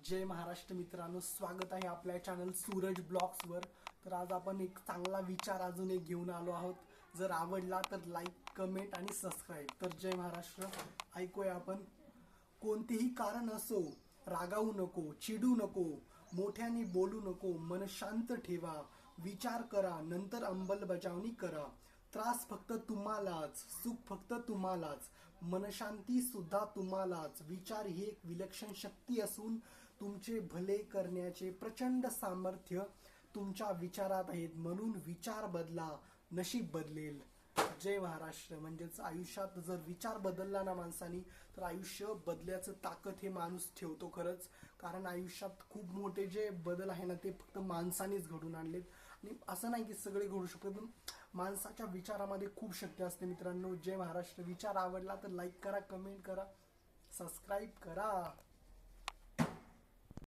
जय महाराष्ट्र मित्रांनो, स्वागत आहे आपल्या चॅनल सूरज ब्लॉग्सवर। तर आज आपण एक चांगला विचार अजून एक घेऊन आलो आहोत। जर आवडला तर लाईक, कमेंट आणि सबस्क्राईब। तर जय महाराष्ट्र, ऐकूया आपण। कोणतेही कारण असो, रागावू नको, चिडू नको, मोठ्याने बोलू नको, मन शांत ठेवा, विचार करा, नंतर अंमलबजावणी करा। त्रास फक्त तुम्हालाच, सुख फक्त तुम्हालाच, मनशांती सुद्धा तुम्हालाच। विचार ही एक विलक्षण शक्ती असून तुमचे भले करण्याचे प्रचंड सामर्थ्य तुमच्या विचारात आहेत। म्हणून विचार बदला, नशीब बदलेल। जय महाराष्ट्र। म्हणजेच आयुष्यात जर विचार बदलला ना माणसानी, तर आयुष्य बदल्याचं ताकद हे माणूस ठेवतो खरंच। कारण आयुष्यात खूप मोठे जे बदल आहे ना, ते फक्त माणसानेच घडून आणलेत। आणि असं नाही की सगळे घडू शकतात, पण माणसाच्या विचारामध्ये खूप शक्ती असते मित्रांनो। जय महाराष्ट्र। विचार आवडला तर लाईक करा, कमेंट करा, सबस्क्राईब करा।